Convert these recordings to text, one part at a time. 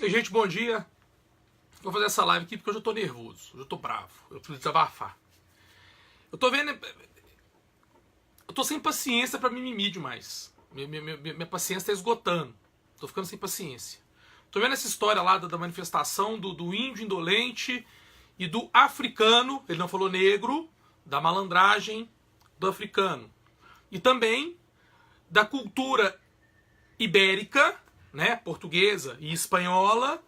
E, gente, bom dia. Vou fazer essa live aqui porque hoje eu tô nervoso, hoje eu tô bravo, eu preciso desabafar. Eu tô vendo... Eu tô sem paciência pra mimimi demais. Minha paciência tá esgotando. Tô ficando sem paciência. Tô vendo essa história lá da manifestação do índio indolente e do africano, ele não falou negro, da malandragem do africano. E também da cultura ibérica, né, portuguesa e espanhola,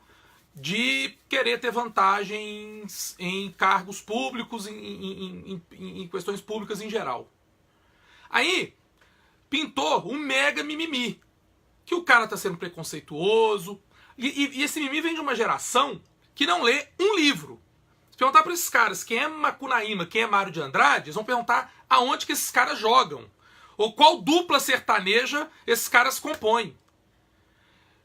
de querer ter vantagens em cargos públicos, em questões públicas em geral. Aí, pintou um mega mimimi, que o cara tá sendo preconceituoso, e esse mimimi vem de uma geração que não lê um livro. Se perguntar para esses caras quem é Macunaíma, quem é Mário de Andrade, eles vão perguntar aonde que esses caras jogam, ou qual dupla sertaneja esses caras compõem.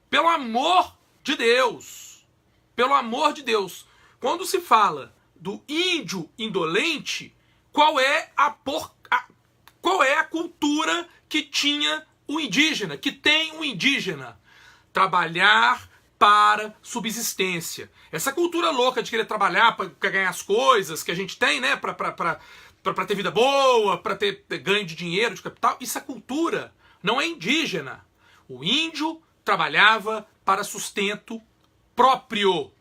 Pelo amor de Deus, pelo amor de Deus, quando se fala do índio indolente, qual é a cultura que tinha o indígena, que tem o indígena? Trabalhar para subsistência. Essa cultura louca de querer trabalhar para ganhar as coisas que a gente tem, né, para ter vida boa, para ter ganho de dinheiro, de capital, essa cultura não é indígena. O índio trabalhava para sustento próprio.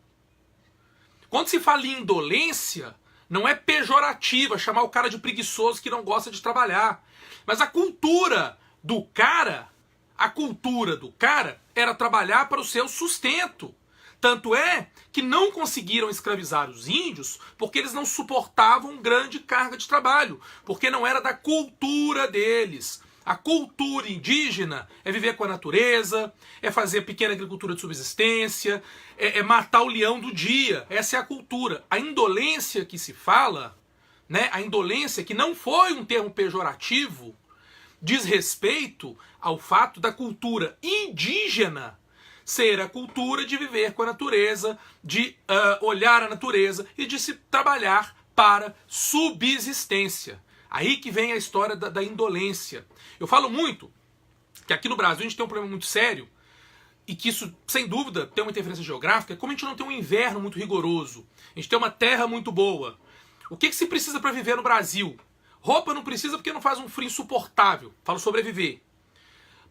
Quando se fala em indolência, não é pejorativa chamar o cara de preguiçoso que não gosta de trabalhar. Mas a cultura do cara era trabalhar para o seu sustento. Tanto é que não conseguiram escravizar os índios porque eles não suportavam grande carga de trabalho, porque não era da cultura deles. A cultura indígena é viver com a natureza, é fazer pequena agricultura de subsistência, é matar o leão do dia. Essa é a cultura. A indolência que se fala, né, a indolência que não foi um termo pejorativo, diz respeito ao fato da cultura indígena ser a cultura de viver com a natureza, de olhar a natureza e de se trabalhar para subsistência. Aí que vem a história da indolência. Eu falo muito que aqui no Brasil a gente tem um problema muito sério e que isso, sem dúvida, tem uma interferência geográfica. Como a gente não tem um inverno muito rigoroso, a gente tem uma terra muito boa. O que se precisa para viver no Brasil? Roupa não precisa porque não faz um frio insuportável. Falo sobreviver.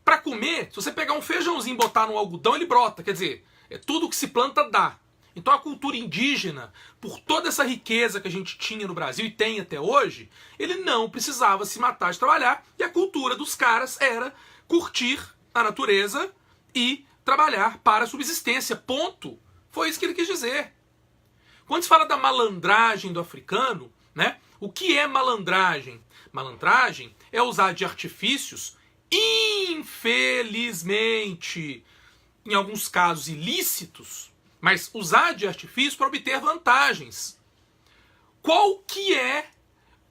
Para comer, se você pegar um feijãozinho e botar no algodão, ele brota. Quer dizer, tudo que se planta dá. Então a cultura indígena, por toda essa riqueza que a gente tinha no Brasil e tem até hoje, ele não precisava se matar de trabalhar, e a cultura dos caras era curtir a natureza e trabalhar para a subsistência. Ponto. Foi isso que ele quis dizer. Quando se fala da malandragem do africano, né? O que é malandragem? Malandragem é usar de artifícios, infelizmente, em alguns casos ilícitos, mas usar de artifício para obter vantagens. Qual que é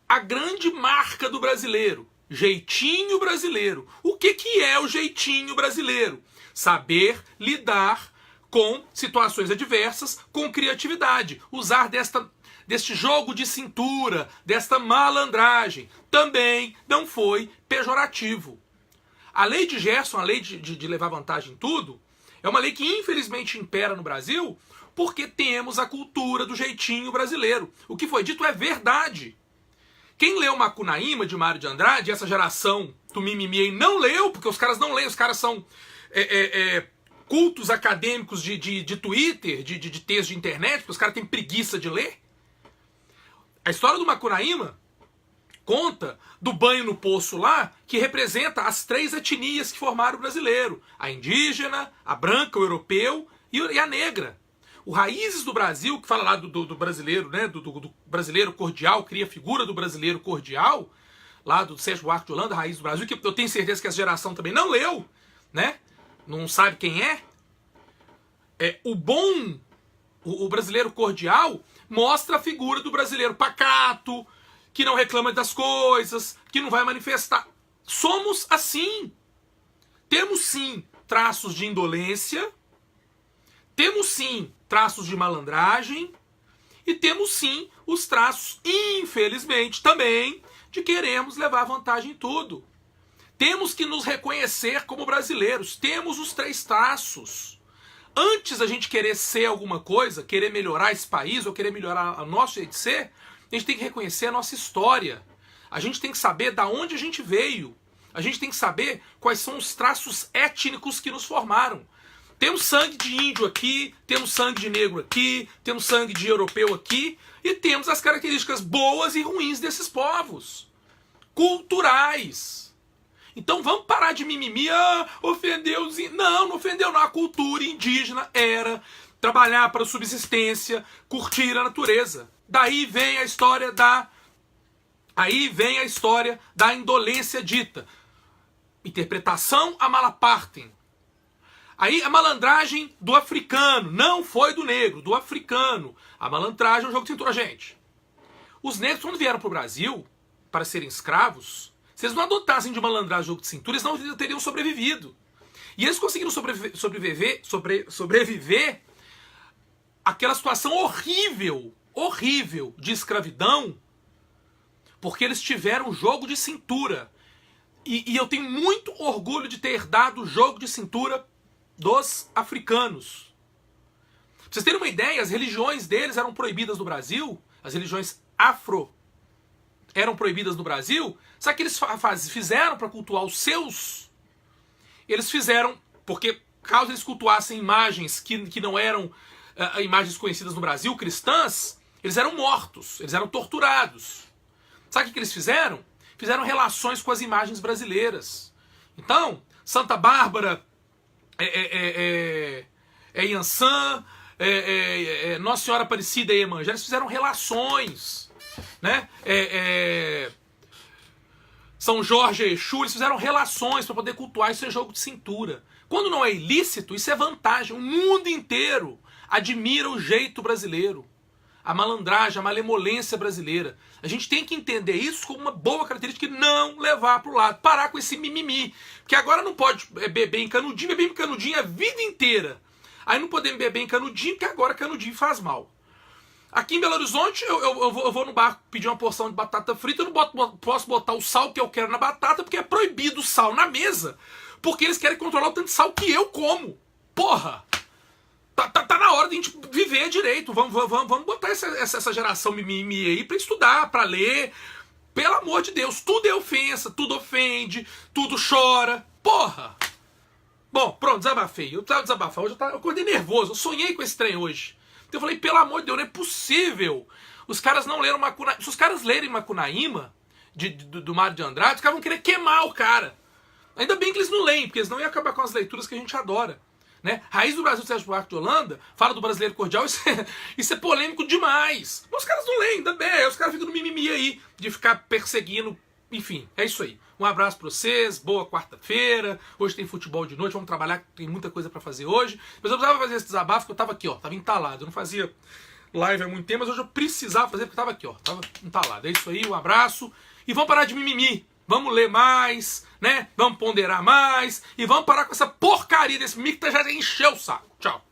a grande marca do brasileiro? Jeitinho brasileiro. O que é o jeitinho brasileiro? Saber lidar com situações adversas com criatividade. Usar deste jogo de cintura, desta malandragem. Também não foi pejorativo. A lei de Gerson, a lei de levar vantagem em tudo, é uma lei que infelizmente impera no Brasil porque temos a cultura do jeitinho brasileiro. O que foi dito é verdade. Quem leu Macunaíma, de Mário de Andrade, essa geração do mimimi não leu, porque os caras não leem, os caras são cultos acadêmicos de Twitter, de texto de internet, porque os caras têm preguiça de ler. A história do Macunaíma conta do banho no poço lá, que representa as 3 etnias que formaram o brasileiro. A indígena, a branca, o europeu e a negra. O Raízes do Brasil, que fala lá do brasileiro, né, do brasileiro cordial, cria a figura do brasileiro cordial, lá do Sérgio Buarque de Holanda, Raízes do Brasil, que eu tenho certeza que essa geração também não leu, né? Não sabe quem é. O brasileiro cordial mostra a figura do brasileiro pacato, que não reclama das coisas, que não vai manifestar. Somos assim. Temos sim traços de indolência, temos sim traços de malandragem, e temos sim os traços, infelizmente, também, de queremos levar vantagem em tudo. Temos que nos reconhecer como brasileiros. Temos os 3 traços. antes da gente querer ser alguma coisa, querer melhorar esse país ou querer melhorar o nosso jeito de ser, a gente tem que reconhecer a nossa história. A gente tem que saber da onde a gente veio. A gente tem que saber quais são os traços étnicos que nos formaram. Temos sangue de índio aqui, temos sangue de negro aqui, temos sangue de europeu aqui, e temos as características boas e ruins desses povos. Culturais. Então vamos parar de mimimi, ofendeu os... Não ofendeu não. A cultura indígena era trabalhar para a subsistência, curtir a natureza. Daí vem a história da... indolência dita. Interpretação a malapartem. Aí a malandragem do africano, não foi do negro, do africano. A malandragem é um jogo de cintura, gente. Os negros, quando vieram para o Brasil para serem escravos, se eles não adotassem de malandragem o jogo de cintura, eles não teriam sobrevivido. E eles conseguiram sobreviver àquela situação horrível de escravidão, porque eles tiveram jogo de cintura. E eu tenho muito orgulho de ter herdado o jogo de cintura dos africanos. Pra vocês terem uma ideia, as religiões deles eram proibidas no Brasil, as religiões afro eram proibidas no Brasil. Sabe o que eles fizeram para cultuar os seus? Eles fizeram, porque caso eles cultuassem imagens que não eram imagens conhecidas no Brasil, cristãs, eles eram mortos, eles eram torturados. Sabe o que eles fizeram? Fizeram relações com as imagens brasileiras. Então, Santa Bárbara, Iansã, Nossa Senhora Aparecida e Iemanjá, eles fizeram relações, né? São Jorge e Exu, eles fizeram relações para poder cultuar. Isso é jogo de cintura. Quando não é ilícito, isso é vantagem. O mundo inteiro admira o jeito brasileiro, a malandragem, a malemolência brasileira. A gente tem que entender isso como uma boa característica e não levar para o lado. Parar com esse mimimi. Porque agora não pode beber em canudinho a vida inteira. Aí não podemos beber em canudinho, porque agora canudinho faz mal. Aqui em Belo Horizonte, eu vou no bar pedir uma porção de batata frita, eu não posso botar o sal que eu quero na batata, porque é proibido o sal na mesa, porque eles querem controlar o tanto de sal que eu como. Porra! Tá na hora de a gente viver direito. Vamos botar essa geração mimimi aí pra estudar, pra ler. Pelo amor de Deus, tudo é ofensa, tudo ofende, tudo chora. Porra! Bom, pronto, desabafei. Eu precisava desabafar. Hoje eu acordei nervoso, eu sonhei com esse trem hoje. Então eu falei, pelo amor de Deus, não é possível. Os caras não leram Macunaíma. Se os caras lerem Macunaíma, do Mário de Andrade, os caras vão querer queimar o cara. Ainda bem que eles não leem, porque eles não iam acabar com as leituras que a gente adora. Né? Raiz do Brasil, Sérgio Buarque de Holanda, fala do brasileiro cordial, isso é polêmico demais. Mas os caras não leem, ainda bem, os caras ficam no mimimi aí, de ficar perseguindo, enfim, é isso aí. Um abraço pra vocês, boa quarta-feira, hoje tem futebol de noite, vamos trabalhar, tem muita coisa pra fazer hoje. Mas eu precisava fazer esse desabafo, porque eu tava aqui, ó, tava entalado, eu não fazia live há muito tempo, mas hoje eu precisava fazer, porque eu tava aqui, ó, tava entalado. É isso aí, um abraço, e vamos parar de mimimi. Vamos ler mais, né? Vamos ponderar mais. E vamos parar com essa porcaria desse mimimi que já encheu o saco. Tchau.